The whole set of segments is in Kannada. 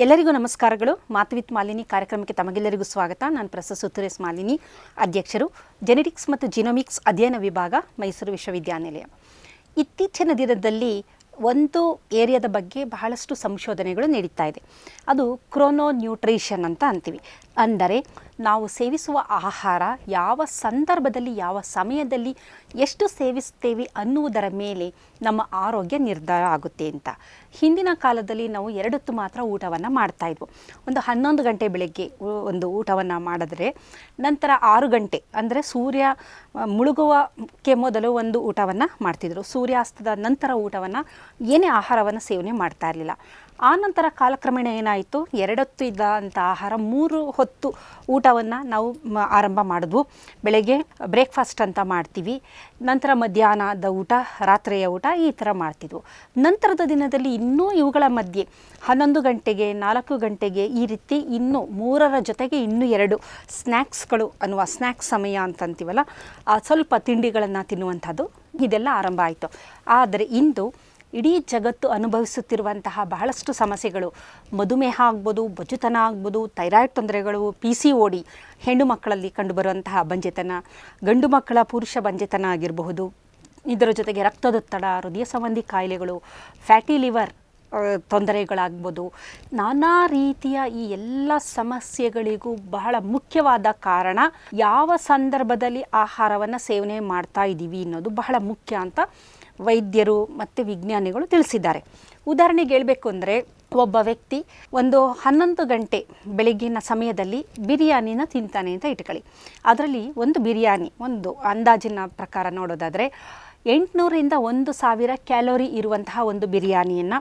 ಎಲ್ಲರಿಗೂ ನಮಸ್ಕಾರಗಳು. ಮಾತು ವಿತ್ ಮಾಲಿನಿ ಕಾರ್ಯಕ್ರಮಕ್ಕೆ ತಮಗೆಲ್ಲರಿಗೂ ಸ್ವಾಗತ. ನಾನು ಪ್ರೊಫೆಸರ್ ಸುತ್ತೂರೇಸ್ ಮಾಲಿನಿ, ಅಧ್ಯಕ್ಷರು, ಜೆನೆಟಿಕ್ಸ್ ಮತ್ತು ಜಿನೋಮಿಕ್ಸ್ ಅಧ್ಯಯನ ವಿಭಾಗ, ಮೈಸೂರು ವಿಶ್ವವಿದ್ಯಾನಿಲಯ. ಇತ್ತೀಚಿನ ದಿನದಲ್ಲಿ ಒಂದು ಏರಿಯಾದ ಬಗ್ಗೆ ಬಹಳಷ್ಟು ಸಂಶೋಧನೆಗಳು ನಡೀತಾ ಇದೆ. ಅದು ಕ್ರೋನೋ ನ್ಯೂಟ್ರಿಷನ್ ಅಂತ ಅಂತೀವಿ. ಅಂದರೆ ನಾವು ಸೇವಿಸುವ ಆಹಾರ ಯಾವ ಸಂದರ್ಭದಲ್ಲಿ ಯಾವ ಸಮಯದಲ್ಲಿ ಎಷ್ಟು ಸೇವಿಸ್ತೇವೆ ಅನ್ನುವುದರ ಮೇಲೆ ನಮ್ಮ ಆರೋಗ್ಯ ನಿರ್ಧಾರ ಆಗುತ್ತೆ ಅಂತ. ಹಿಂದಿನ ಕಾಲದಲ್ಲಿ ನಾವು 2 ಹೊತ್ತು ಮಾತ್ರ ಊಟವನ್ನು ಮಾಡ್ತಾಯಿದ್ವು. ಒಂದು 11 ಗಂಟೆ ಬೆಳಗ್ಗೆ ಒಂದು ಊಟವನ್ನು ಮಾಡಿದ್ರೆ ನಂತರ 6 ಗಂಟೆ ಅಂದರೆ ಸೂರ್ಯ ಮುಳುಗುವಕ್ಕೆ ಮೊದಲು ಒಂದು ಊಟವನ್ನು ಮಾಡ್ತಿದ್ರು. ಸೂರ್ಯಾಸ್ತದ ನಂತರ ಊಟವನ್ನು ಏನೇ ಆಹಾರವನ್ನು ಸೇವನೆ ಮಾಡ್ತಾ ಇರಲಿಲ್ಲ. ಆ ನಂತರ ಕಾಲಕ್ರಮೇಣ ಏನಾಯಿತು, 2 ಹೊತ್ತು ಇದ್ದಂಥ ಆಹಾರ 3 ಹೊತ್ತು ಊಟವನ್ನು ನಾವು ಆರಂಭ ಮಾಡಿದ್ವು. ಬೆಳಗ್ಗೆ ಬ್ರೇಕ್ಫಾಸ್ಟ್ ಅಂತ ಮಾಡ್ತೀವಿ, ನಂತರ ಮಧ್ಯಾಹ್ನದ ಊಟ, ರಾತ್ರಿಯ ಊಟ, ಈ ಥರ ಮಾಡ್ತಿದ್ವು. ನಂತರದ ದಿನದಲ್ಲಿ ಇನ್ನೂ ಇವುಗಳ ಮಧ್ಯೆ 11 ಗಂಟೆಗೆ 4 ಗಂಟೆಗೆ ಈ ರೀತಿ ಇನ್ನೂ 3ರ ಜೊತೆಗೆ ಇನ್ನೂ 2 ಸ್ನ್ಯಾಕ್ಸ್ಗಳು ಅನ್ನುವ ಸ್ನ್ಯಾಕ್ಸ್ ಸಮಯ ಅಂತಂತೀವಲ್ಲ, ಸ್ವಲ್ಪ ತಿಂಡಿಗಳನ್ನು ತಿನ್ನುವಂಥದ್ದು ಇದೆಲ್ಲ ಆರಂಭ ಆಯಿತು. ಆದರೆ ಇಂದು ಇಡೀ ಜಗತ್ತು ಅನುಭವಿಸುತ್ತಿರುವಂತಹ ಬಹಳಷ್ಟು ಸಮಸ್ಯೆಗಳು, ಮಧುಮೇಹ ಆಗ್ಬೋದು, ಬೊಜ್ಜುತನ ಆಗ್ಬೋದು, ಥೈರಾಯ್ಡ್ ತೊಂದರೆಗಳು, PCOD, ಹೆಣ್ಣು ಮಕ್ಕಳಲ್ಲಿ ಕಂಡುಬರುವಂತಹ ಬಂಜೆತನ, ಗಂಡು ಮಕ್ಕಳ ಪುರುಷ ಬಂಜೆತನ ಆಗಿರಬಹುದು, ಇದರ ಜೊತೆಗೆ ರಕ್ತದೊತ್ತಡ, ಹೃದಯ ಸಂಬಂಧಿ ಕಾಯಿಲೆಗಳು, ಫ್ಯಾಟಿ ಲಿವರ್ ತೊಂದರೆಗಳಾಗ್ಬೋದು, ನಾನಾ ರೀತಿಯ ಈ ಎಲ್ಲ ಸಮಸ್ಯೆಗಳಿಗೂ ಬಹಳ ಮುಖ್ಯವಾದ ಕಾರಣ ಯಾವ ಸಂದರ್ಭದಲ್ಲಿ ಆಹಾರವನ್ನು ಸೇವನೆ ಮಾಡ್ತಾ ಇದ್ದೀವಿ ಅನ್ನೋದು ಬಹಳ ಮುಖ್ಯ ಅಂತ ವೈದ್ಯರು ಮತ್ತು ವಿಜ್ಞಾನಿಗಳು ತಿಳಿಸಿದ್ದಾರೆ. ಉದಾಹರಣೆಗೆ ಹೇಳಬೇಕು ಅಂದರೆ, ಒಬ್ಬ ವ್ಯಕ್ತಿ ಒಂದು 11 ಗಂಟೆ ಬೆಳಗ್ಗಿನ ಸಮಯದಲ್ಲಿ ಬಿರಿಯಾನಿನ ತಿಂತಾನೆ ಅಂತ ಇಟ್ಕೊಳ್ಳಿ. ಅದರಲ್ಲಿ ಒಂದು ಬಿರಿಯಾನಿ ಒಂದು ಅಂದಾಜಿನ ಪ್ರಕಾರ ನೋಡೋದಾದರೆ 800ರಿಂದ 1000 ಕ್ಯಾಲೋರಿ ಇರುವಂತಹ ಒಂದು ಬಿರಿಯಾನಿಯನ್ನು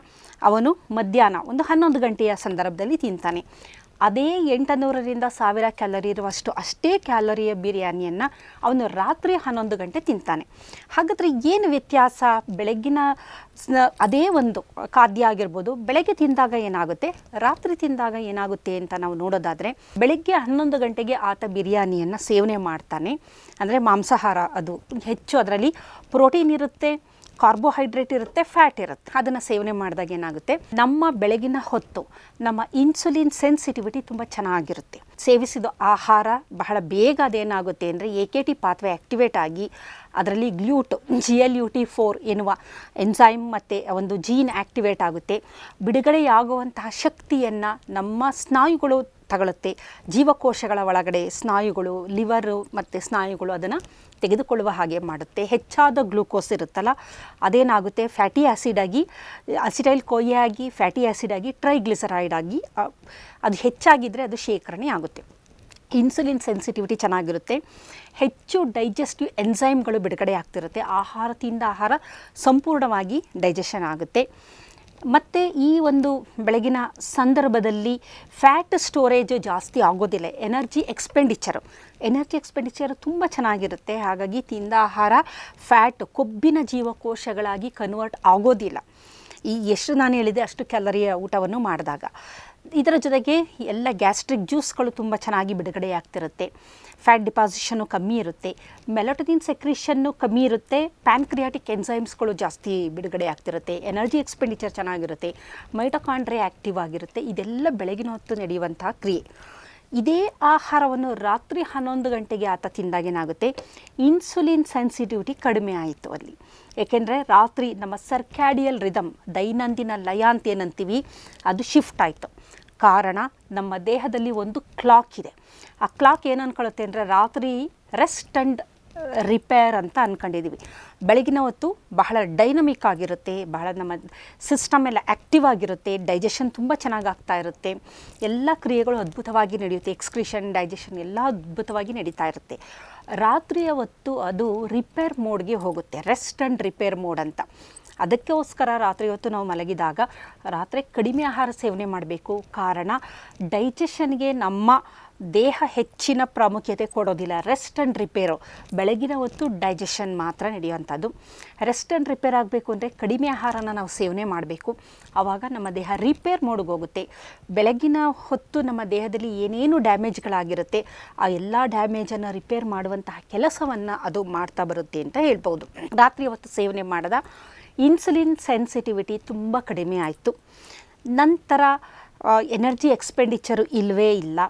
ಅವನು ಮಧ್ಯಾಹ್ನ ಒಂದು 11 ಗಂಟೆಯ ಸಂದರ್ಭದಲ್ಲಿ ತಿಂತಾನೆ. ಅದೇ 800ರಿಂದ 1000 ಕ್ಯಾಲೋರಿ ಇರುವಷ್ಟು ಅಷ್ಟೇ ಕ್ಯಾಲೋರಿಯ ಬಿರಿಯಾನಿಯನ್ನು ಅವನು ರಾತ್ರಿ 11 ಗಂಟೆ ತಿಂತಾನೆ. ಹಾಗಾದರೆ ಏನು ವ್ಯತ್ಯಾಸ? ಬೆಳಗ್ಗಿನ ಅದೇ ಒಂದು ಖಾದ್ಯ ಆಗಿರ್ಬೋದು, ಬೆಳಗ್ಗೆ ತಿಂದಾಗ ಏನಾಗುತ್ತೆ, ರಾತ್ರಿ ತಿಂದಾಗ ಏನಾಗುತ್ತೆ ಅಂತ ನಾವು ನೋಡೋದಾದರೆ, ಬೆಳಗ್ಗೆ 11 ಗಂಟೆಗೆ ಆತ ಬಿರಿಯಾನಿಯನ್ನು ಸೇವನೆ ಮಾಡ್ತಾನೆ. ಅಂದರೆ ಮಾಂಸಾಹಾರ, ಅದು ಹೆಚ್ಚು ಅದರಲ್ಲಿ ಪ್ರೋಟೀನ್ ಇರುತ್ತೆ, ಕಾರ್ಬೋಹೈಡ್ರೇಟ್ ಇರುತ್ತೆ, ಫ್ಯಾಟ್ ಇರುತ್ತೆ. ಅದನ್ನು ಸೇವನೆ ಮಾಡಿದಾಗ ಏನಾಗುತ್ತೆ, ನಮ್ಮ ಬೆಳಗಿನ ಹೊತ್ತು ನಮ್ಮ ಇನ್ಸುಲಿನ್ ಸೆನ್ಸಿಟಿವಿಟಿ ತುಂಬ ಚೆನ್ನಾಗಿರುತ್ತೆ. ಸೇವಿಸಿದ ಆಹಾರ ಬಹಳ ಬೇಗ ಅದೇನಾಗುತ್ತೆ ಅಂದರೆ AKT ಪಾತ್ವೆ ಆ್ಯಕ್ಟಿವೇಟ್ ಆಗಿ ಅದರಲ್ಲಿ GLUT4 ಎನ್ನುವ ಎನ್ಸೈಮ್ ಮತ್ತು ಒಂದು ಜೀನ್ ಆ್ಯಕ್ಟಿವೇಟ್ ಆಗುತ್ತೆ. ಬಿಡುಗಡೆಯಾಗುವಂತಹ ಶಕ್ತಿಯನ್ನು ನಮ್ಮ ಸ್ನಾಯುಗಳು ತಗೊಳುತ್ತೆ. ಜೀವಕೋಶಗಳ ಒಳಗಡೆ ಸ್ನಾಯುಗಳು, ಲಿವರು ಮತ್ತು ಸ್ನಾಯುಗಳು ಅದನ್ನು ತೆಗೆದುಕೊಳ್ಳುವ ಹಾಗೆ ಮಾಡುತ್ತೆ. ಹೆಚ್ಚಾದ ಗ್ಲೂಕೋಸ್ ಇರುತ್ತಲ್ಲ, ಅದೇನಾಗುತ್ತೆ, ಫ್ಯಾಟಿ ಆ್ಯಸಿಡ್ ಆಗಿ, ಅಸಿಟೈಲ್ ಕೊಯ್ಯ ಆಗಿ, ಫ್ಯಾಟಿ ಆ್ಯಸಿಡ್ ಆಗಿ, ಟ್ರೈಗ್ಲಿಸರೈಡ್ ಆಗಿ ಅದು ಹೆಚ್ಚಾಗಿದ್ದರೆ ಅದು ಶೇಖರಣೆ ಆಗುತ್ತೆ. ಇನ್ಸುಲಿನ್ ಸೆನ್ಸಿಟಿವಿಟಿ ಚೆನ್ನಾಗಿರುತ್ತೆ. ಹೆಚ್ಚು ಡೈಜೆಸ್ಟಿವ್ ಎನ್ಸೈಮ್ಗಳು ಬಿಡುಗಡೆ ಆಗ್ತಿರುತ್ತೆ. ಆಹಾರ ತಿಂದ ಆಹಾರ ಸಂಪೂರ್ಣವಾಗಿ ಡೈಜೆಷನ್ ಆಗುತ್ತೆ. ಮತ್ತು ಈ ಒಂದು ಬೆಳಗಿನ ಸಂದರ್ಭದಲ್ಲಿ ಫ್ಯಾಟ್ ಸ್ಟೋರೇಜ್ ಜಾಸ್ತಿ ಆಗೋದಿಲ್ಲ. ಎನರ್ಜಿ ಎಕ್ಸ್ಪೆಂಡಿಚರ್ ತುಂಬ ಚೆನ್ನಾಗಿರುತ್ತೆ. ಹಾಗಾಗಿ ತಿಂದ ಆಹಾರ ಕೊಬ್ಬಿನ ಜೀವಕೋಶಗಳಾಗಿ ಕನ್ವರ್ಟ್ ಆಗೋದಿಲ್ಲ. ಎಷ್ಟು ನಾನು ಹೇಳಿದೆ ಅಷ್ಟು ಕ್ಯಾಲರಿಯ ಊಟವನ್ನು ಮಾಡಿದಾಗ. ಇದರ ಜೊತೆಗೆ ಎಲ್ಲ ಗ್ಯಾಸ್ಟ್ರಿಕ್ ಜ್ಯೂಸ್ಗಳು ತುಂಬ ಚೆನ್ನಾಗಿ ಬಿಡುಗಡೆ ಆಗ್ತಿರುತ್ತೆ. ಫ್ಯಾಟ್ ಡಿಪಾಸಿಷನ್ನು ಕಮ್ಮಿ ಇರುತ್ತೆ. ಮೆಲಟೋನಿನ್ ಸೆಕ್ರೀಷನ್ನು ಕಮ್ಮಿ ಇರುತ್ತೆ. ಪ್ಯಾನ್ಕ್ರಿಯಾಟಿಕ್ ಎನ್ಸೈಮ್ಸ್ಗಳು ಜಾಸ್ತಿ ಬಿಡುಗಡೆ ಆಗ್ತಿರುತ್ತೆ. ಎನರ್ಜಿ ಎಕ್ಸ್ಪೆಂಡಿಚರ್ ಚೆನ್ನಾಗಿರುತ್ತೆ. ಮೈಟೊಕಾಂಡ್ರಿಯಾ ಆ್ಯಕ್ಟಿವ್ ಆಗಿರುತ್ತೆ. ಇದೆಲ್ಲ ಬೆಳಗಿನ ಹೊತ್ತು ನಡೆಯುವಂತಹ ಕ್ರಿಯೆ. ಇದೇ ಆಹಾರವನ್ನು ರಾತ್ರಿ 11 ಗಂಟೆಗೆ ಆತ ತಿಂದಾಗ ಏನಾಗುತ್ತೆ, ಇನ್ಸುಲಿನ್ ಸೆನ್ಸಿಟಿವಿಟಿ ಕಡಿಮೆ ಆಯಿತು ಅಲ್ಲಿ. ಏಕೆಂದರೆ ರಾತ್ರಿ ನಮ್ಮ ಸರ್ಕ್ಯಾಡಿಯಲ್ ರಿದಮ್, ದೈನಂದಿನ ಲಯ ಅಂತ ಏನಂತೀವಿ, ಅದು ಶಿಫ್ಟ್ ಆಯಿತು. ಕಾರಣ, ನಮ್ಮ ದೇಹದಲ್ಲಿ ಒಂದು ಕ್ಲಾಕ್ ಇದೆ. ಆ ಕ್ಲಾಕ್ ಏನು ಅಂದ್ಕೊಳ್ಳುತ್ತೆ ಅಂದರೆ, ರಾತ್ರಿ ರೆಸ್ಟ್ ಆ್ಯಂಡ್ ರಿಪೇರ್ ಅಂತ ಅಂದ್ಕೊಂಡಿದ್ದೀವಿ. ಬೆಳಗಿನ ಹೊತ್ತು ಬಹಳ ಡೈನಮಿಕ್ ಆಗಿರುತ್ತೆ, ಬಹಳ ನಮ್ಮ ಸಿಸ್ಟಮ್ ಎಲ್ಲ ಆ್ಯಕ್ಟಿವ್ ಆಗಿರುತ್ತೆ, ಡೈಜೆಷನ್ ತುಂಬ ಚೆನ್ನಾಗಿ ಆಗ್ತಾ ಇರುತ್ತೆ, ಎಲ್ಲ ಕ್ರಿಯೆಗಳು ಅದ್ಭುತವಾಗಿ ನಡೆಯುತ್ತೆ, ಎಕ್ಸ್ಕ್ರೀಷನ್, ಡೈಜೆಷನ್ ಎಲ್ಲ ಅದ್ಭುತವಾಗಿ ನಡೀತಾ ಇರುತ್ತೆ. ರಾತ್ರಿಯ ಹೊತ್ತು ಅದು ರಿಪೇರ್ ಮೋಡ್ಗೆ ಹೋಗುತ್ತೆ, ರೆಸ್ಟ್ ಆ್ಯಂಡ್ ರಿಪೇರ್ ಮೋಡ್ ಅಂತ. ಅದಕ್ಕೋಸ್ಕರ ರಾತ್ರಿ ಹೊತ್ತು ನಾವು ಮಲಗಿದಾಗ ರಾತ್ರಿ ಕಡಿಮೆ ಆಹಾರ ಸೇವನೆ ಮಾಡಬೇಕು. ಕಾರಣ, ಡೈಜೆಷನ್ಗೆ ನಮ್ಮ ದೇಹ ಹೆಚ್ಚಿನ ಪ್ರಾಮುಖ್ಯತೆ ಕೊಡೋದಿಲ್ಲ. ರೆಸ್ಟ್ ಆ್ಯಂಡ್ ರಿಪೇರು ಬೆಳಗಿನ ಹೊತ್ತು ಡೈಜೆಷನ್ ಮಾತ್ರ ನಡೆಯುವಂಥದ್ದು. ರೆಸ್ಟ್ ಆ್ಯಂಡ್ ರಿಪೇರ್ ಆಗಬೇಕು ಅಂದರೆ ಕಡಿಮೆ ಆಹಾರನ ನಾವು ಸೇವನೆ ಮಾಡಬೇಕು. ಆವಾಗ ನಮ್ಮ ದೇಹ ರಿಪೇರ್ ಮೋಡ್ಗೆ ಹೋಗುತ್ತೆ. ಬೆಳಗಿನ ಹೊತ್ತು ನಮ್ಮ ದೇಹದಲ್ಲಿ ಏನೇನು ಡ್ಯಾಮೇಜ್ಗಳಾಗಿರುತ್ತೆ ಆ ಎಲ್ಲ ಡ್ಯಾಮೇಜನ್ನು ರಿಪೇರ್ ಮಾಡುವಂತಹ ಕೆಲಸವನ್ನು ಅದು ಮಾಡ್ತಾ ಬರುತ್ತೆ ಅಂತ ಹೇಳ್ಬೋದು. ರಾತ್ರಿ ಹೊತ್ತು ಸೇವನೆ ಮಾಡಿದ ಇನ್ಸುಲಿನ್ ಸೆನ್ಸಿಟಿವಿಟಿ ತುಂಬ ಕಡಿಮೆ ಆಯಿತು. ನಂತರ ಎನರ್ಜಿ ಎಕ್ಸ್ಪೆಂಡಿಚರು ಇಲ್ಲವೇ ಇಲ್ಲ.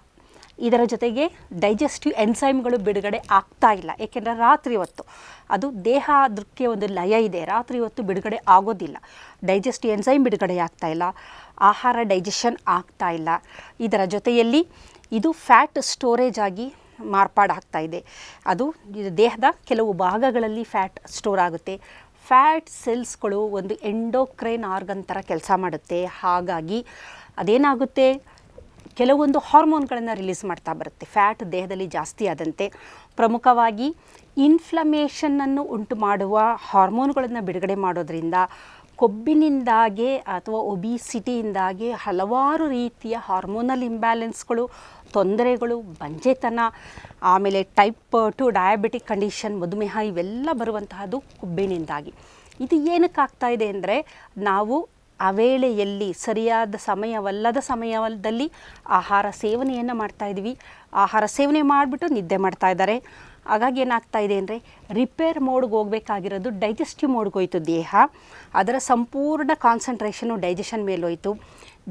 ಇದರ ಜೊತೆಗೆ ಡೈಜೆಸ್ಟಿವ್ ಎನ್ಸೈಮ್ಗಳು ಬಿಡುಗಡೆ ಆಗ್ತಾ ಇಲ್ಲ. ಏಕೆಂದರೆ ರಾತ್ರಿ ಹೊತ್ತು ಅದು ದೇಹ ಅದಕ್ಕೆ ಒಂದು ಲಯ ಇದೆ, ರಾತ್ರಿ ಹೊತ್ತು ಬಿಡುಗಡೆ ಆಗೋದಿಲ್ಲ. ಡೈಜೆಸ್ಟಿವ್ ಎನ್ಸೈಮ್ ಬಿಡುಗಡೆ ಆಗ್ತಾ ಇಲ್ಲ, ಆಹಾರ ಡೈಜೆಷನ್ ಆಗ್ತಾ ಇಲ್ಲ. ಇದರ ಜೊತೆಯಲ್ಲಿ ಇದು ಫ್ಯಾಟ್ ಸ್ಟೋರೇಜ್ ಆಗಿ ಮಾರ್ಪಾಡಾಗ್ತಾ ಇದೆ. ಅದು ದೇಹದ ಕೆಲವು ಭಾಗಗಳಲ್ಲಿ ಫ್ಯಾಟ್ ಸ್ಟೋರ್ ಆಗುತ್ತೆ. ಫ್ಯಾಟ್ ಸೆಲ್ಸ್ಗಳು ಒಂದು ಎಂಡೋಕ್ರೈನ್ ಆರ್ಗನ್ ಥರ ಕೆಲಸ ಮಾಡುತ್ತೆ. ಹಾಗಾಗಿ ಅದೇನಾಗುತ್ತೆ, ಕೆಲವೊಂದು ಹಾರ್ಮೋನ್ಗಳನ್ನು ರಿಲೀಸ್ ಮಾಡ್ತಾ ಬರುತ್ತೆ. ಫ್ಯಾಟ್ ದೇಹದಲ್ಲಿ ಜಾಸ್ತಿ ಆದಂತೆ ಪ್ರಮುಖವಾಗಿ ಇನ್ಫ್ಲಮೇಷನ್ನನ್ನು ಉಂಟು ಮಾಡುವ ಹಾರ್ಮೋನ್ಗಳನ್ನು ಬಿಡುಗಡೆ ಮಾಡೋದ್ರಿಂದ ಕೊಬ್ಬಿನಿಂದಾಗಿ ಅಥವಾ ಒಬಿಸಿಟಿಯಿಂದಾಗಿ ಹಲವಾರು ರೀತಿಯ ಹಾರ್ಮೋನಲ್ ಇಂಬ್ಯಾಲೆನ್ಸ್ಗಳು, ತೊಂದರೆಗಳು, ಬಂಜೆತನ, ಆಮೇಲೆ ಟೈಪ್ 2 ಡಯಾಬಿಟಿಕ್ ಕಂಡೀಷನ್, ಮಧುಮೇಹ ಇವೆಲ್ಲ ಬರುವಂತಹದ್ದು ಕೊಬ್ಬಿನಿಂದಾಗಿ. ಇದು ಏನಕ್ಕಾಗ್ತಾ ಇದೆ ಅಂದರೆ, ನಾವು ಆ ವೇಳೆಯಲ್ಲಿ ಸರಿಯಾದ ಸಮಯವಲ್ಲದ ಸಮಯದಲ್ಲಿ ಆಹಾರ ಸೇವನೆಯನ್ನು ಮಾಡ್ತಾಯಿದ್ವಿ. ಆಹಾರ ಸೇವನೆ ಮಾಡಿಬಿಟ್ಟು ನಿದ್ದೆ ಮಾಡ್ತಾ ಇದ್ದಾರೆ. ಹಾಗಾಗಿ ಏನಾಗ್ತಾ ಇದೆ ಅಂದರೆ, ರಿಪೇರ್ ಮೋಡ್ಗೆ ಹೋಗಬೇಕಾಗಿರೋದು ಡೈಜೆಸ್ಟಿವ್ ಮೋಡ್ಗೆ ಹೋಯಿತು ದೇಹ. ಅದರ ಸಂಪೂರ್ಣ ಕಾನ್ಸಂಟ್ರೇಷನು ಡೈಜೆಷನ್ ಮೇಲೆ ಹೋಯಿತು.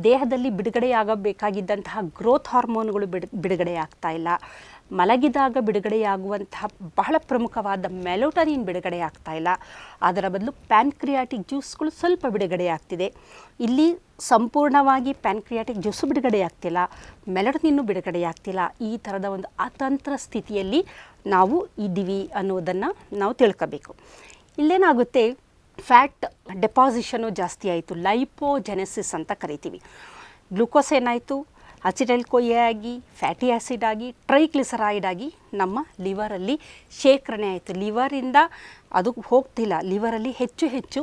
ದೇಹದಲ್ಲಿ ಬಿಡುಗಡೆಯಾಗಬೇಕಾಗಿದ್ದಂತಹ ಗ್ರೋತ್ ಹಾರ್ಮೋನ್ಗಳು ಬಿಡುಗಡೆ ಆಗ್ತಾ ಇಲ್ಲ. ಮಲಗಿದಾಗ ಬಿಡುಗಡೆಯಾಗುವಂತಹ ಬಹಳ ಪ್ರಮುಖವಾದ ಮೆಲೋಟನಿನ್ ಬಿಡುಗಡೆ ಆಗ್ತಾ ಇಲ್ಲ. ಅದರ ಬದಲು ಪ್ಯಾನ್ಕ್ರಿಯಾಟಿಕ್ ಜ್ಯೂಸ್ಗಳು ಸ್ವಲ್ಪ ಬಿಡುಗಡೆ ಆಗ್ತಿದೆ. ಇಲ್ಲಿ ಸಂಪೂರ್ಣವಾಗಿ ಪ್ಯಾನ್ಕ್ರಿಯಾಟಿಕ್ ಜ್ಯೂಸು ಬಿಡುಗಡೆ ಆಗ್ತಿಲ್ಲ, ಮೆಲೋಟನಿನ್ನು ಬಿಡುಗಡೆ ಆಗ್ತಿಲ್ಲ. ಈ ಥರದ ಒಂದು ಅತಂತ್ರ ಸ್ಥಿತಿಯಲ್ಲಿ ನಾವು ಇದ್ದೀವಿ ಅನ್ನೋದನ್ನು ನಾವು ತಿಳ್ಕೋಬೇಕು. ಇಲ್ಲೇನಾಗುತ್ತೆ, ಫ್ಯಾಟ್ ಡೆಪಾಸಿಷನು ಜಾಸ್ತಿ ಆಯಿತು, ಲೈಪೋಜೆನೆಸಿಸ್ ಅಂತ ಕರಿತೀವಿ. ಗ್ಲೂಕೋಸ್ ಏನಾಯಿತು, ಅಸಿಟೈಲ್ ಕೊಯ್ಯೆ ಆಗಿ, ಫ್ಯಾಟಿ ಆ್ಯಸಿಡ್ ಆಗಿ, ಟ್ರೈಗ್ಲಿಸರೈಡ್ ಆಗಿ ನಮ್ಮ ಲಿವರಲ್ಲಿ ಶೇಖರಣೆ ಆಯಿತು. ಲಿವರಿಂದ ಅದು ಹೋಗ್ತಿಲ್ಲ, ಲಿವರಲ್ಲಿ ಹೆಚ್ಚು ಹೆಚ್ಚು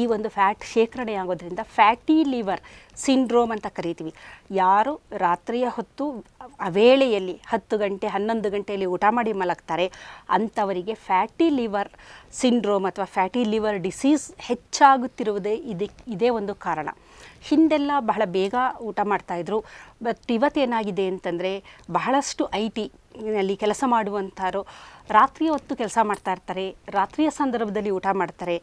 ಈ ಒಂದು ಫ್ಯಾಟ್ ಶೇಖರಣೆ ಆಗೋದ್ರಿಂದ ಫ್ಯಾಟಿ ಲಿವರ್ ಸಿಂಡ್ರೋಮ್ ಅಂತ ಕರಿತೀವಿ. ಯಾರು ರಾತ್ರಿಯ ಹೊತ್ತು ವೇಳೆಯಲ್ಲಿ 10 ಗಂಟೆ 11 ಗಂಟೆಯಲ್ಲಿ ಊಟ ಮಾಡಿ ಮಲಗ್ತಾರೆ ಅಂಥವರಿಗೆ ಫ್ಯಾಟಿ ಲಿವರ್ ಸಿಂಡ್ರೋಮ್ ಅಥವಾ ಫ್ಯಾಟಿ ಲಿವರ್ ಡಿಸೀಸ್ ಹೆಚ್ಚಾಗುತ್ತಿರುವುದೇ ಇದೇ ಒಂದು ಕಾರಣ. ಹಿಂದೆಲ್ಲ ಬಹಳ ಬೇಗ ಊಟ ಮಾಡ್ತಾಯಿದ್ರು. ಬಟ್ ಇವತ್ತೇನಾಗಿದೆ ಅಂತಂದರೆ, ಬಹಳಷ್ಟು ನಲ್ಲಿ ಕೆಲಸ ಮಾಡುವಂಥವರು ರಾತ್ರಿಯ ಹೊತ್ತು ಕೆಲಸ ಮಾಡ್ತಾ ಇರ್ತಾರೆ, ರಾತ್ರಿಯ ಸಂದರ್ಭದಲ್ಲಿ ಊಟ ಮಾಡ್ತಾರೆ.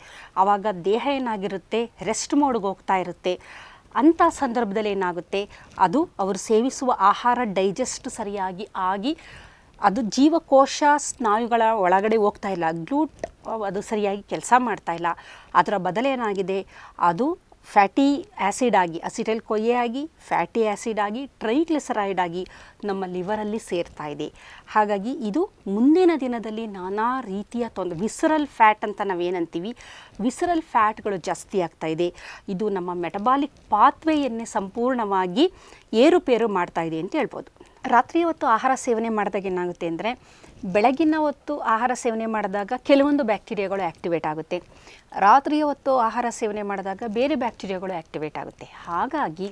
ಆವಾಗ ದೇಹ ಏನಾಗಿರುತ್ತೆ, ರೆಸ್ಟ್ ಮೋಡ್ಗೆ ಹೋಗ್ತಾ ಇರುತ್ತೆ. ಅಂಥ ಸಂದರ್ಭದಲ್ಲಿ ಏನಾಗುತ್ತೆ, ಅದು ಅವರು ಸೇವಿಸುವ ಆಹಾರ ಡೈಜೆಸ್ಟ್ ಸರಿಯಾಗಿ ಆಗಿ ಅದು ಜೀವಕೋಶ ಸ್ನಾಯುಗಳ ಒಳಗಡೆ ಹೋಗ್ತಾ ಇಲ್ಲ, ಅದು ಸರಿಯಾಗಿ ಕೆಲಸ ಮಾಡ್ತಾ ಇಲ್ಲ. ಅದರ ಬದಲೇನಾಗಿದೆ, ಅದು ಫ್ಯಾಟಿ ಆ್ಯಸಿಡ್ ಆಗಿ, ಅಸಿಟೈಲ್ ಕೊಯ್ಯೆ ಆಗಿ, ಫ್ಯಾಟಿ ಆ್ಯಸಿಡ್ ಆಗಿ, ಟ್ರೈಗ್ಲಿಸರೈಡ್ ಆಗಿ ನಮ್ಮ ಲಿವರಲ್ಲಿ ಸೇರ್ತಾ ಇದೆ. ಹಾಗಾಗಿ ಇದು ಮುಂದಿನ ದಿನದಲ್ಲಿ ನಾನಾ ರೀತಿಯ ವಿಸರಲ್ ಫ್ಯಾಟ್ ಅಂತ ನಾವೇನಂತೀವಿ, ವಿಸರಲ್ ಫ್ಯಾಟ್ಗಳು ಜಾಸ್ತಿ ಆಗ್ತಾ ಇದೆ. ಇದು ನಮ್ಮ ಮೆಟಬಾಲಿಕ್ ಪಾತ್ವೇಯನ್ನೇ ಸಂಪೂರ್ಣವಾಗಿ ಏರುಪೇರು ಮಾಡ್ತಾ ಇದೆ ಅಂತ ಹೇಳ್ಬೋದು. ರಾತ್ರಿ ಹೊತ್ತು ಆಹಾರ ಸೇವನೆ ಮಾಡಿದಾಗ ಏನಾಗುತ್ತೆ ಅಂದರೆ, ಬೆಳಗಿನ ಹೊತ್ತು ಆಹಾರ ಸೇವನೆ ಮಾಡಿದಾಗ ಕೆಲವೊಂದು ಬ್ಯಾಕ್ಟೀರಿಯಾಗಳು ಆ್ಯಕ್ಟಿವೇಟ್ ಆಗುತ್ತೆ, ರಾತ್ರಿಯ ಹೊತ್ತು ಆಹಾರ ಸೇವನೆ ಮಾಡಿದಾಗ ಬೇರೆ ಬ್ಯಾಕ್ಟೀರಿಯಾಗಳು ಆ್ಯಕ್ಟಿವೇಟ್ ಆಗುತ್ತೆ. ಹಾಗಾಗಿ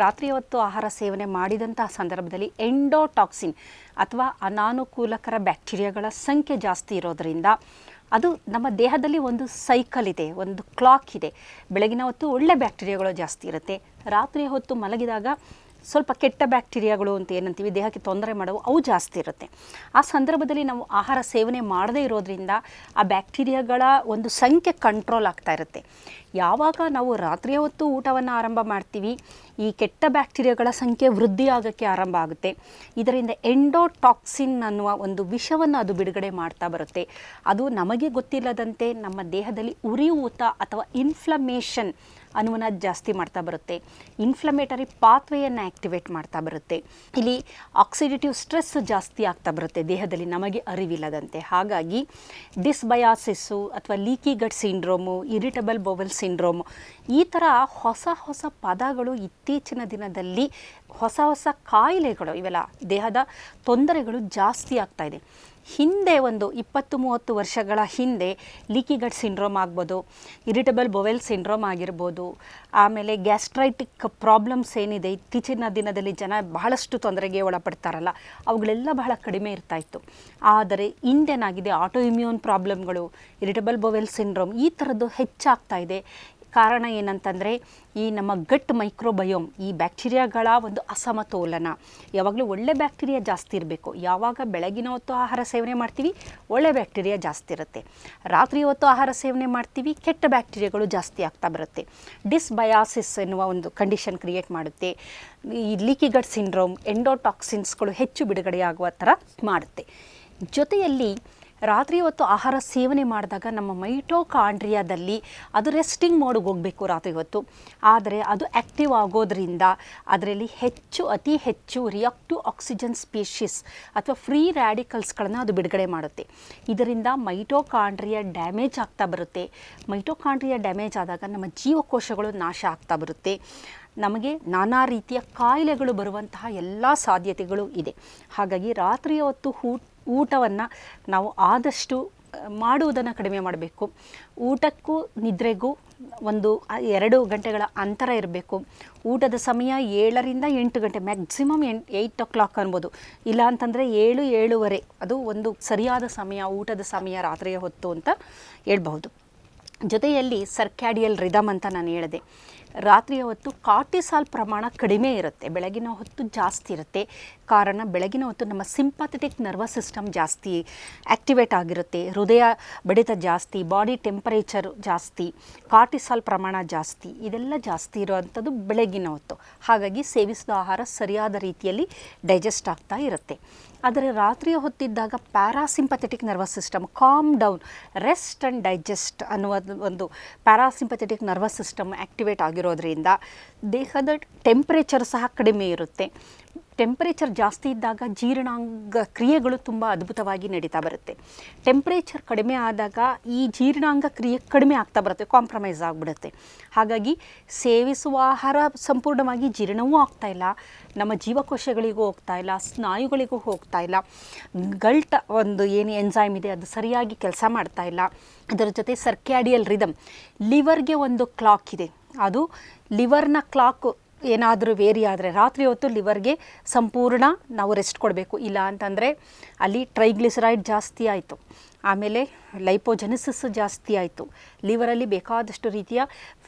ರಾತ್ರಿ ಹೊತ್ತು ಆಹಾರ ಸೇವನೆ ಮಾಡಿದಂತಹ ಸಂದರ್ಭದಲ್ಲಿ ಎಂಡೋಟಾಕ್ಸಿನ್ ಅಥವಾ ಅನಾನುಕೂಲಕರ ಬ್ಯಾಕ್ಟೀರಿಯಾಗಳ ಸಂಖ್ಯೆ ಜಾಸ್ತಿ ಇರೋದರಿಂದ ಅದು ನಮ್ಮ ದೇಹದಲ್ಲಿ ಒಂದು ಸೈಕಲ್ ಇದೆ, ಒಂದು ಕ್ಲಾಕ್ ಇದೆ. ಬೆಳಗಿನ ಹೊತ್ತು ಒಳ್ಳೆ ಬ್ಯಾಕ್ಟೀರಿಯಾಗಳು ಜಾಸ್ತಿ ಇರುತ್ತೆ, ರಾತ್ರಿ ಹೊತ್ತು ಮಲಗಿದಾಗ ಸ್ವಲ್ಪ ಕೆಟ್ಟ ಬ್ಯಾಕ್ಟೀರಿಯಾಗಳು ಅಂತ ಏನಂತೀವಿ, ದೇಹಕ್ಕೆ ತೊಂದರೆ ಮಾಡುವ ಅವು ಜಾಸ್ತಿ ಇರುತ್ತೆ. ಆ ಸಂದರ್ಭದಲ್ಲಿ ನಾವು ಆಹಾರ ಸೇವನೆ ಮಾಡದೇ ಇರೋದ್ರಿಂದ ಆ ಬ್ಯಾಕ್ಟೀರಿಯಾಗಳ ಒಂದು ಸಂಖ್ಯೆ ಕಂಟ್ರೋಲ್ ಆಗ್ತಾ ಇರುತ್ತೆ. ಯಾವಾಗ ನಾವು ರಾತ್ರಿಯ ಹೊತ್ತು ಊಟವನ್ನು ಆರಂಭ ಮಾಡ್ತೀವಿ, ಈ ಕೆಟ್ಟ ಬ್ಯಾಕ್ಟೀರಿಯಾಗಳ ಸಂಖ್ಯೆ ವೃದ್ಧಿ ಆಗೋಕ್ಕೆ ಆರಂಭ ಆಗುತ್ತೆ. ಇದರಿಂದ ಎಂಡೋಟಾಕ್ಸಿನ್ ಅನ್ನುವ ಒಂದು ವಿಷವನ್ನು ಅದು ಬಿಡುಗಡೆ ಮಾಡ್ತಾ ಬರುತ್ತೆ. ಅದು ನಮಗೆ ಗೊತ್ತಿಲ್ಲದಂತೆ ನಮ್ಮ ದೇಹದಲ್ಲಿ ಉರಿಯೂತ ಅಥವಾ ಇನ್ಫ್ಲಮೇಷನ್ ಅನ್ನುವನ್ನ ಜಾಸ್ತಿ ಮಾಡ್ತಾ ಬರುತ್ತೆ, ಇನ್ಫ್ಲಮೇಟರಿ ಪಾತ್ವೇಯನ್ನು ಆ್ಯಕ್ಟಿವೇಟ್ ಮಾಡ್ತಾ ಬರುತ್ತೆ. ಇಲ್ಲಿ ಆಕ್ಸಿಡೇಟಿವ್ ಸ್ಟ್ರೆಸ್ ಜಾಸ್ತಿ ಆಗ್ತಾ ಬರುತ್ತೆ ದೇಹದಲ್ಲಿ ನಮಗೆ ಅರಿವಿಲ್ಲದಂತೆ. ಹಾಗಾಗಿ ಡಿಸ್ಬಯಾಸಿಸ್ಸು ಅಥವಾ ಲೀಕಿ ಗಟ್ ಸಿಂಡ್ರೋಮು, ಇರಿಟಬಲ್ ಬೌವೆಲ್ ಸಿಂಡ್ರೋಮು, ಈ ಥರ ಹೊಸ ಹೊಸ ಪದಗಳು ಇತ್ತೀಚಿನ ದಿನದಲ್ಲಿ, ಹೊಸ ಹೊಸ ಕಾಯಿಲೆಗಳು, ಇವೆಲ್ಲ ದೇಹದ ತೊಂದರೆಗಳು ಜಾಸ್ತಿ ಆಗ್ತಾ ಇದೆ. ಹಿಂದೆ ಒಂದು 20-30 ವರ್ಷಗಳ ಹಿಂದೆ ಲೀಕಿ ಗಟ್ ಸಿಂಡ್ರೋಮ್ ಆಗ್ಬೋದು, ಇರಿಟಬಲ್ ಬೊವೆಲ್ ಸಿಂಡ್ರೋಮ್ ಆಗಿರ್ಬೋದು, ಆಮೇಲೆ ಗ್ಯಾಸ್ಟ್ರೈಟಿಕ್ ಪ್ರಾಬ್ಲಮ್ಸ್ ಏನಿದೆ ಇತ್ತೀಚಿನ ದಿನದಲ್ಲಿ ಜನ ಬಹಳಷ್ಟು ತೊಂದರೆಗೆ ಒಳಪಡ್ತಾರಲ್ಲ, ಅವುಗಳೆಲ್ಲ ಬಹಳ ಕಡಿಮೆ ಇರ್ತಾಯಿತ್ತು. ಆದರೆ ಇಂದೇನಾಗಿದೆ, auto immune ಪ್ರಾಬ್ಲಮ್ಗಳು, irritable bowel syndrome ಈ ಥರದ್ದು ಹೆಚ್ಚಾಗ್ತಾ ಇದೆ. ಕಾರಣ ಏನಂತಂದರೆ ಈ ನಮ್ಮ ಗಟ್ ಮೈಕ್ರೋಬಯೋಮ್, ಈ ಬ್ಯಾಕ್ಟೀರಿಯಾಗಳ ಒಂದು ಅಸಮತೋಲನ. ಯಾವಾಗಲೂ ಒಳ್ಳೆ ಬ್ಯಾಕ್ಟೀರಿಯಾ ಜಾಸ್ತಿ ಇರಬೇಕು. ಯಾವಾಗ ಬೆಳಗಿನ ಹೊತ್ತು ಆಹಾರ ಸೇವನೆ ಮಾಡ್ತೀವಿ ಒಳ್ಳೆ ಬ್ಯಾಕ್ಟೀರಿಯಾ ಜಾಸ್ತಿ ಇರುತ್ತೆ, ರಾತ್ರಿ ಹೊತ್ತು ಆಹಾರ ಸೇವನೆ ಮಾಡ್ತೀವಿ ಕೆಟ್ಟ ಬ್ಯಾಕ್ಟೀರಿಯಾಗಳು ಜಾಸ್ತಿ ಆಗ್ತಾ ಬರುತ್ತೆ. ಡಿಸ್ಬಯಾಸಿಸ್ ಎನ್ನುವ ಒಂದು ಕಂಡೀಷನ್ ಕ್ರಿಯೇಟ್ ಮಾಡುತ್ತೆ. ಈ ಲೀಕಿ ಗಟ್ ಸಿಂಡ್ರೋಮ್, ಎಂಡೋಟಾಕ್ಸಿನ್ಸ್ಗಳು ಹೆಚ್ಚು ಬಿಡುಗಡೆಯಾಗುವ ಥರ ಮಾಡುತ್ತೆ. ಜೊತೆಯಲ್ಲಿ ರಾತ್ರಿ ಹೊತ್ತು ಆಹಾರ ಸೇವನೆ ಮಾಡಿದಾಗ ನಮ್ಮ ಮೈಟೋಕಾಂಡ್ರಿಯಾದಲ್ಲಿ ಅದು ರೆಸ್ಟಿಂಗ್ ಮೋಡ್ಗೆ ಹೋಗಬೇಕು ರಾತ್ರಿ ಹೊತ್ತು. ಆದರೆ ಅದು ಆ್ಯಕ್ಟಿವ್ ಆಗೋದ್ರಿಂದ ಅದರಲ್ಲಿ ಅತಿ ಹೆಚ್ಚು ರಿಯಾಕ್ಟಿವ್ ಆಕ್ಸಿಜನ್ ಸ್ಪೀಷೀಸ್ ಅಥವಾ ಫ್ರೀ ರ್ಯಾಡಿಕಲ್ಸ್ಗಳನ್ನು ಅದು ಬಿಡುಗಡೆ ಮಾಡುತ್ತೆ. ಇದರಿಂದ ಮೈಟೋಕಾಂಡ್ರಿಯಾ ಡ್ಯಾಮೇಜ್ ಆಗ್ತಾ ಬರುತ್ತೆ. ಮೈಟೋಕಾಂಡ್ರಿಯಾ ಡ್ಯಾಮೇಜ್ ಆದಾಗ ನಮ್ಮ ಜೀವಕೋಶಗಳು ನಾಶ ಆಗ್ತಾ ಬರುತ್ತೆ. ನಮಗೆ ನಾನಾ ರೀತಿಯ ಕಾಯಿಲೆಗಳು ಬರುವಂತಹ ಎಲ್ಲ ಸಾಧ್ಯತೆಗಳು ಇದೆ. ಹಾಗಾಗಿ ರಾತ್ರಿಯ ಹೊತ್ತು ಊಟವನ್ನು ನಾವು ಆದಷ್ಟು ಮಾಡುವುದನ್ನು ಕಡಿಮೆ ಮಾಡಬೇಕು. ಊಟಕ್ಕೂ ನಿದ್ರೆಗೂ 2 ಗಂಟೆಗಳ ಅಂತರ ಇರಬೇಕು. ಊಟದ ಸಮಯ 7ರಿಂದ 8 ಗಂಟೆ, ಮ್ಯಾಕ್ಸಿಮಮ್ 8 o'clock ಅನ್ಬೋದು. ಇಲ್ಲ ಅಂತಂದರೆ 7-7:30 ಅದು ಒಂದು ಸರಿಯಾದ ಸಮಯ, ಊಟದ ಸಮಯ ರಾತ್ರಿಯ ಹೊತ್ತು ಅಂತ ಹೇಳ್ಬಹುದು. ಜೊತೆಯಲ್ಲಿ ಸರ್ಕ್ಯಾಡಿಯಲ್ ರಿದಮ್ ಅಂತ ನಾನು ಹೇಳಿದೆ. ರಾತ್ರಿಯ ಹೊತ್ತು ಕಾರ್ಟಿಸಾಲ್ ಪ್ರಮಾಣ ಕಡಿಮೆ ಇರುತ್ತೆ, ಬೆಳಗಿನ ಹೊತ್ತು ಜಾಸ್ತಿ ಇರುತ್ತೆ. ಕಾರಣ ಬೆಳಗಿನ ಹೊತ್ತು ನಮ್ಮ ಸಿಂಪಥೆಟಿಕ್ ನರ್ವಸ್ ಸಿಸ್ಟಮ್ ಜಾಸ್ತಿ ಆ್ಯಕ್ಟಿವೇಟ್ ಆಗಿರುತ್ತೆ, ಹೃದಯ ಬಡಿತ ಜಾಸ್ತಿ, ಬಾಡಿ ಟೆಂಪರೇಚರ್ ಜಾಸ್ತಿ, ಕಾರ್ಟಿಸಾಲ್ ಪ್ರಮಾಣ ಜಾಸ್ತಿ, ಇದೆಲ್ಲ ಜಾಸ್ತಿ ಇರುವಂಥದ್ದು ಬೆಳಗಿನ ಹೊತ್ತು. ಹಾಗಾಗಿ ಸೇವಿಸಿದ ಆಹಾರ ಸರಿಯಾದ ರೀತಿಯಲ್ಲಿ ಡೈಜೆಸ್ಟ್ ಆಗ್ತಾ ಇರುತ್ತೆ. ಆದರೆ ರಾತ್ರಿಯ ಹೊತ್ತಿದ್ದಾಗ parasympathetic nervous system calm down, rest and digest ಅನ್ನುವ ಒಂದು ಪ್ಯಾರಾಸಿಂಪಥೆಟಿಕ್ ನರ್ವಸ್ ಸಿಸ್ಟಮ್ ಆ್ಯಕ್ಟಿವೇಟ್ ಆಗಿರೋದ್ರಿಂದ ದೇಹದ ಟೆಂಪ್ರೇಚರ್ ಸಹ ಕಡಿಮೆ ಇರುತ್ತೆ. ಟೆಂಪ್ರೇಚರ್ ಜಾಸ್ತಿ ಇದ್ದಾಗ ಜೀರ್ಣಾಂಗ ಕ್ರಿಯೆಗಳು ತುಂಬ ಅದ್ಭುತವಾಗಿ ನಡೀತಾ ಬರುತ್ತೆ. ಟೆಂಪ್ರೇಚರ್ ಕಡಿಮೆ ಆದಾಗ ಈ ಜೀರ್ಣಾಂಗ ಕ್ರಿಯೆ ಕಡಿಮೆ ಆಗ್ತಾ ಬರುತ್ತೆ, ಕಾಂಪ್ರಮೈಸ್ ಆಗಿಬಿಡುತ್ತೆ. ಹಾಗಾಗಿ ಸೇವಿಸುವ ಆಹಾರ ಸಂಪೂರ್ಣವಾಗಿ ಜೀರ್ಣವೂ ಆಗ್ತಾಯಿಲ್ಲ, ನಮ್ಮ ಜೀವಕೋಶಗಳಿಗೂ ಹೋಗ್ತಾ ಇಲ್ಲ, ಸ್ನಾಯುಗಳಿಗೂ ಹೋಗ್ತಾ ಇಲ್ಲ, ಗಲ್ಟ್ ಒಂದು ಏನು ಎನ್ಸೈಮ್ ಇದೆ ಅದು ಸರಿಯಾಗಿ ಕೆಲಸ ಮಾಡ್ತಾ ಇಲ್ಲ. ಅದರ ಜೊತೆ ಸರ್ಕ್ಯಾಡಿಯಲ್ ರಿದಮ್, ಲಿವರ್ಗೆ ಒಂದು ಕ್ಲಾಕ್ ಇದೆ, ಅದು ಲಿವರ್ನ ಕ್ಲಾಕ್ ಏನಾದರೂ ವೇರಿ ಆದರೆ ರಾತ್ರಿ ಹೊತ್ತು ಲಿವರ್ಗೆ ಸಂಪೂರ್ಣ ನಾವು ರೆಸ್ಟ್ ಕೊಡಬೇಕು. ಇಲ್ಲ ಅಂತಂದರೆ ಅಲ್ಲಿ ಟ್ರೈಗ್ಲಿಸರೈಡ್ ಜಾಸ್ತಿ ಆಯಿತು, ಆಮೇಲೆ ಲೈಪೋಜೆನಿಸಿಸ್ ಜಾಸ್ತಿ ಆಯಿತು, ಲಿವರಲ್ಲಿ ಬೇಕಾದಷ್ಟು ರೀತಿಯ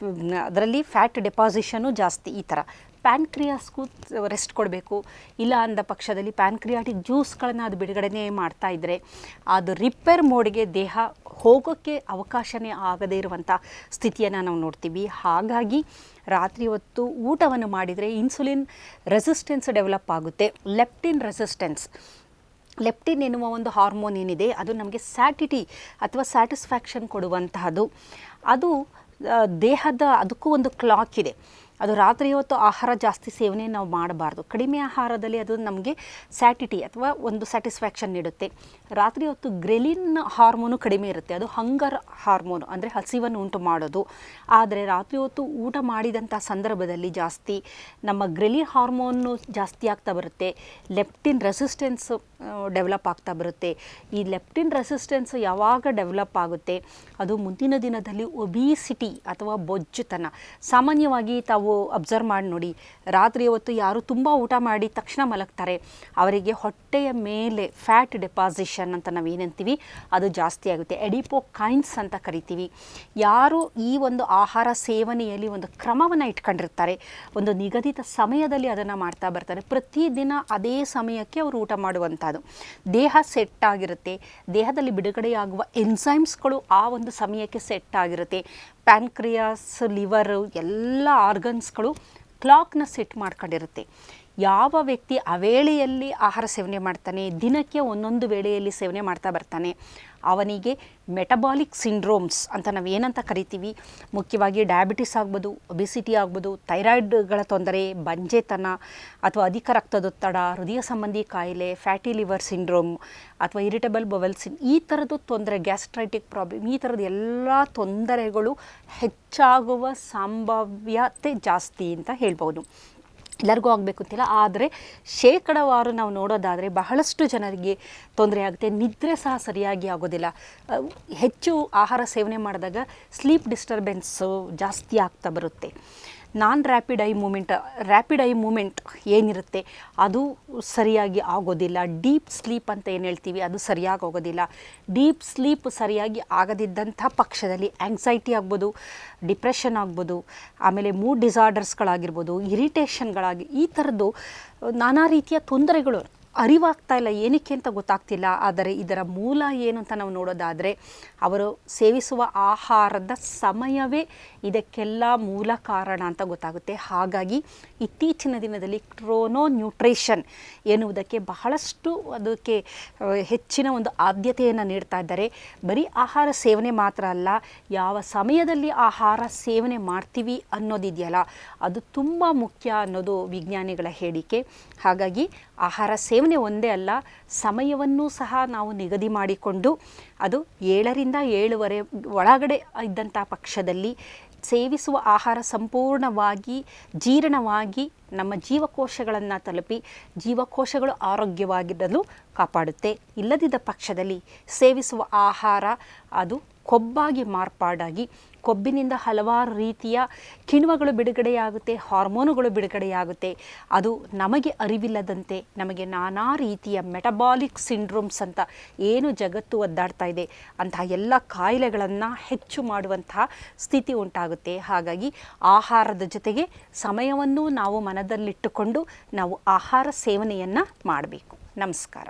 ಅದರಲ್ಲಿ ಫ್ಯಾಟ್ ಡೆಪಾಸಿಷನು ಜಾಸ್ತಿ. ಈ ಥರ ಪ್ಯಾನ್ಕ್ರಿಯಾಸ್ಗೂ ರೆಸ್ಟ್ ಕೊಡಬೇಕು. ಇಲ್ಲ ಅಂದ ಪಕ್ಷದಲ್ಲಿ ಪ್ಯಾನ್ಕ್ರಿಯಾಟಿಕ್ ಜ್ಯೂಸ್ಗಳನ್ನು ಅದು ಬಿಡುಗಡೆ ಮಾಡ್ತಾ ಇದ್ದರೆ ಅದು ರಿಪೇರ್ ಮೋಡ್ಗೆ ದೇಹ ಹೋಗೋಕ್ಕೆ ಅವಕಾಶನೇ ಆಗದೇ ಇರುವಂಥ ಸ್ಥಿತಿಯನ್ನು ನಾವು ನೋಡ್ತೀವಿ. ಹಾಗಾಗಿ ರಾತ್ರಿ ಹೊತ್ತು ಊಟವನ್ನು ಮಾಡಿದರೆ ಇನ್ಸುಲಿನ್ ರೆಸಿಸ್ಟೆನ್ಸ್ ಡೆವಲಪ್ ಆಗುತ್ತೆ. ಲೆಪ್ಟಿನ್ ಎನ್ನುವ ಒಂದು ಹಾರ್ಮೋನ್ ಏನಿದೆ ಅದು ನಮಗೆ ಸ್ಯಾಟಿಟಿ ಅಥವಾ ಸ್ಯಾಟಿಸ್ಫ್ಯಾಕ್ಷನ್ ಕೊಡುವಂತಹದ್ದು. ಅದು ಅದಕ್ಕೂ ಒಂದು ಕ್ಲಾಕ್ ಇದೆ. ಅದು ರಾತ್ರಿ ಹೊತ್ತು ಆಹಾರ ಜಾಸ್ತಿ ಸೇವನೆ ನಾವು ಮಾಡಬಾರ್ದು. ಕಡಿಮೆ ಆಹಾರದಲ್ಲಿ ಅದು ನಮಗೆ ಸ್ಯಾಟಿಟಿ ಅಥವಾ ಒಂದು ಸ್ಯಾಟಿಸ್ಫ್ಯಾಕ್ಷನ್ ನೀಡುತ್ತೆ. ರಾತ್ರಿ ಹೊತ್ತು ಗ್ರೆಲಿನ್ ಹಾರ್ಮೋನು ಕಡಿಮೆ ಇರುತ್ತೆ, ಅದು ಹಂಗರ್ ಹಾರ್ಮೋನು, ಅಂದರೆ ಹಸಿವನ್ನು ಉಂಟು ಮಾಡೋದು. ಆದರೆ ರಾತ್ರಿ ಹೊತ್ತು ಊಟ ಮಾಡಿದಂಥ ಸಂದರ್ಭದಲ್ಲಿ ಜಾಸ್ತಿ ನಮ್ಮ ಗ್ರೆಲಿನ್ ಹಾರ್ಮೋನು ಜಾಸ್ತಿ ಆಗ್ತಾ ಬರುತ್ತೆ, ಲೆಪ್ಟಿನ್ ರೆಸಿಸ್ಟೆನ್ಸ್ ಡೆವಲಪ್ ಆಗ್ತಾ ಬರುತ್ತೆ. ಈ ಲೆಪ್ಟಿನ್ ರೆಸಿಸ್ಟೆನ್ಸ್ ಯಾವಾಗ ಡೆವಲಪ್ ಆಗುತ್ತೆ ಅದು ಮುಂದಿನ ದಿನದಲ್ಲಿ ಒಬಿಸಿಟಿ ಅಥವಾ ಬೊಜ್ಜುತನ. ಸಾಮಾನ್ಯವಾಗಿ ತಾವು ಅಬ್ಸರ್ವ್ ಮಾಡಿ ನೋಡಿ, ರಾತ್ರಿ ಹೊತ್ತು ಯಾರು ತುಂಬ ಊಟ ಮಾಡಿ ತಕ್ಷಣ ಮಲಗ್ತಾರೆ ಅವರಿಗೆ ಹೊಟ್ಟೆಯ ಮೇಲೆ ಫ್ಯಾಟ್ ಡೆಪಾಸಿಷನ್ ಅಂತ ನಾವೇನಂತೀವಿ ಅದು ಜಾಸ್ತಿ ಆಗುತ್ತೆ, ಎಡಿಪೋಕೈನ್ಸ್ ಅಂತ ಕರಿತೀವಿ. ಯಾರು ಈ ಒಂದು ಆಹಾರ ಸೇವನೆಯಲ್ಲಿ ಒಂದು ಕ್ರಮವನ್ನು ಇಟ್ಕೊಂಡಿರ್ತಾರೆ, ಒಂದು ನಿಗದಿತ ಸಮಯದಲ್ಲಿ ಅದನ್ನು ಮಾಡ್ತಾ ಬರ್ತಾರೆ, ಪ್ರತಿದಿನ ಅದೇ ಸಮಯಕ್ಕೆ ಅವರು ಊಟ ಮಾಡುವಂಥದ್ದು, ದೇಹ ಸೆಟ್ ಆಗಿರುತ್ತೆ, ದೇಹದಲ್ಲಿ ಬಿಡುಗಡೆಯಾಗುವ ಎನ್ಸೈಮ್ಸ್ಗಳು ಆ ಒಂದು ಸಮಯಕ್ಕೆ ಸೆಟ್ ಆಗಿರುತ್ತೆ. ಪ್ಯಾನ್ಕ್ರಿಯಾಸ್, ಲಿವರು ಎಲ್ಲ ಆರ್ಗನ್ಸ್ಗಳು ಕ್ಲಾಕ್ನ ಸೆಟ್ ಮಾಡ್ಕೊಂಡಿರುತ್ತೆ. ಯಾವ ವ್ಯಕ್ತಿ ಆ ವೇಳೆಯಲ್ಲಿ ಆಹಾರ ಸೇವನೆ ಮಾಡ್ತಾನೆ, ದಿನಕ್ಕೆ ಒಂದೊಂದು ವೇಳೆಯಲ್ಲಿ ಸೇವನೆ ಮಾಡ್ತಾ ಬರ್ತಾನೆ, ಅವನಿಗೆ ಮೆಟಬಾಲಿಕ್ ಸಿಂಡ್ರೋಮ್ಸ್ ಅಂತ ನಾವು ಏನಂತ ಕರಿತೀವಿ, ಮುಖ್ಯವಾಗಿ ಡಯಾಬಿಟಿಸ್ ಆಗ್ಬೋದು, ಒಬಿಸಿಟಿ ಆಗ್ಬೋದು, ಥೈರಾಯ್ಡ್ಗಳ ತೊಂದರೆ, ಬಂಜೆತನ ಅಥವಾ ಅಧಿಕ ರಕ್ತದೊತ್ತಡ, ಹೃದಯ ಸಂಬಂಧಿ ಕಾಯಿಲೆ, ಫ್ಯಾಟಿ ಲಿವರ್ ಸಿಂಡ್ರೋಮ್ ಅಥವಾ ಇರಿಟೇಬಲ್ ಬವೆಲ್ ಈ ಥರದ್ದು ತೊಂದರೆ, ಗ್ಯಾಸ್ಟ್ರೈಟಿಕ್ ಪ್ರಾಬ್ಲಮ್, ಈ ಥರದ್ದು ಎಲ್ಲ ತೊಂದರೆಗಳು ಹೆಚ್ಚಾಗುವ ಸಂಭಾವ್ಯತೆ ಜಾಸ್ತಿ ಅಂತ ಹೇಳ್ಬೋದು. ಎಲ್ಲರಿಗೂ ಆಗಬೇಕು ಅಂತಿಲ್ಲ, ಆದರೆ ಶೇಕಡವಾರು ನಾವು ನೋಡೋದಾದರೆ ಬಹಳಷ್ಟು ಜನರಿಗೆ ತೊಂದರೆ ಆಗುತ್ತೆ. ನಿದ್ರೆ ಸಹ ಸರಿಯಾಗಿ ಆಗೋದಿಲ್ಲ. ಹೆಚ್ಚು ಆಹಾರ ಸೇವನೆ ಮಾಡಿದಾಗ ಸ್ಲೀಪ್ ಡಿಸ್ಟರ್ಬೆನ್ಸು ಜಾಸ್ತಿ ಆಗ್ತಾ ಬರುತ್ತೆ. ರ್ಯಾಪಿಡ್ ಐ ಮೂಮೆಂಟ್ ಏನಿರುತ್ತೆ ಅದು ಸರಿಯಾಗಿ ಆಗೋದಿಲ್ಲ. ಡೀಪ್ ಸ್ಲೀಪ್ ಅಂತ ಏನು ಹೇಳ್ತೀವಿ ಅದು ಸರಿಯಾಗಿ ಆಗೋದಿಲ್ಲ. ಡೀಪ್ ಸ್ಲೀಪ್ ಸರಿಯಾಗಿ ಆಗದಿದ್ದಂಥ ಪಕ್ಷದಲ್ಲಿ ಆ್ಯಂಗ್ಸೈಟಿ ಆಗ್ಬೋದು, ಡಿಪ್ರೆಷನ್ ಆಗ್ಬೋದು, ಆಮೇಲೆ ಮೂಡ್ ಡಿಸಾರ್ಡರ್ಸ್ಗಳಾಗಿರ್ಬೋದು, ಇರಿಟೇಷನ್ಗಳಾಗಿ ಈ ಥರದ್ದು ನಾನಾ ರೀತಿಯ ತೊಂದರೆಗಳು ಅರಿವಾಗ್ತಾ ಇಲ್ಲ, ಏನಕ್ಕೆ ಅಂತ ಗೊತ್ತಾಗ್ತಿಲ್ಲ. ಆದರೆ ಇದರ ಮೂಲ ಏನು ಅಂತ ನಾವು ನೋಡೋದಾದರೆ ಅವರು ಸೇವಿಸುವ ಆಹಾರದ ಸಮಯವೇ ಇದಕ್ಕೆಲ್ಲ ಮೂಲ ಕಾರಣ ಅಂತ ಗೊತ್ತಾಗುತ್ತೆ. ಹಾಗಾಗಿ ಇತ್ತೀಚಿನ ದಿನದಲ್ಲಿ ಕ್ರೋನೋನ್ಯೂಟ್ರಿಷನ್ ಎನ್ನುವುದಕ್ಕೆ ಬಹಳಷ್ಟು ಅದಕ್ಕೆ ಹೆಚ್ಚಿನ ಒಂದು ಆದ್ಯತೆಯನ್ನು ನೀಡ್ತಾ ಇದ್ದಾರೆ. ಬರೀ ಆಹಾರ ಸೇವನೆ ಮಾತ್ರ ಅಲ್ಲ, ಯಾವ ಸಮಯದಲ್ಲಿ ಆಹಾರ ಸೇವನೆ ಮಾಡ್ತೀವಿ ಅನ್ನೋದಿದೆಯಲ್ಲ ಅದು ತುಂಬ ಮುಖ್ಯ ಅನ್ನೋದು ವಿಜ್ಞಾನಿಗಳ ಹೇಳಿಕೆ. ಹಾಗಾಗಿ ಆಹಾರ ಸೇವನೆ ಒಂದೇ ಅಲ್ಲ, ಸಮಯವನ್ನು ಸಹ ನಾವು ನಿಗದಿ ಮಾಡಿಕೊಂಡು ಅದು 7ರಿಂದ 7:30 ಒಳಗಡೆ ಇದ್ದಂಥ ಪಕ್ಷದಲ್ಲಿ ಸೇವಿಸುವ ಆಹಾರ ಸಂಪೂರ್ಣವಾಗಿ ಜೀರ್ಣವಾಗಿ ನಮ್ಮ ಜೀವಕೋಶಗಳನ್ನು ತಲುಪಿ ಜೀವಕೋಶಗಳು ಆರೋಗ್ಯವಾಗಿರಲು ಕಾಪಾಡುತ್ತೆ. ಇಲ್ಲದಿದ್ದ ಪಕ್ಷದಲ್ಲಿ ಸೇವಿಸುವ ಆಹಾರ ಅದು ಕೊಬ್ಬಾಗಿ ಮಾರ್ಪಾಡಾಗಿ ಕೊಬ್ಬಿನಿಂದ ಹಲವಾರು ರೀತಿಯ ಕಿಣ್ವಗಳು ಬಿಡುಗಡೆಯಾಗುತ್ತೆ, ಹಾರ್ಮೋನುಗಳು ಬಿಡುಗಡೆಯಾಗುತ್ತೆ. ಅದು ನಮಗೆ ಅರಿವಿಲ್ಲದಂತೆ ನಮಗೆ ನಾನಾ ರೀತಿಯ ಮೆಟಬಾಲಿಕ್ ಸಿಂಡ್ರೋಮ್ಸ್ ಅಂತ ಏನು ಜಗತ್ತು ಒದ್ದಾಡ್ತಾ ಇದೆ ಅಂತಹ ಎಲ್ಲ ಕಾಯಿಲೆಗಳನ್ನು ಹೆಚ್ಚು ಮಾಡುವಂತಹ ಸ್ಥಿತಿ ಉಂಟಾಗುತ್ತೆ. ಹಾಗಾಗಿ ಆಹಾರದ ಜೊತೆಗೆ ಸಮಯವನ್ನು ನಾವು ಮನದಲ್ಲಿಟ್ಟುಕೊಂಡು ನಾವು ಆಹಾರ ಸೇವನೆಯನ್ನು ಮಾಡಬೇಕು. ನಮಸ್ಕಾರ.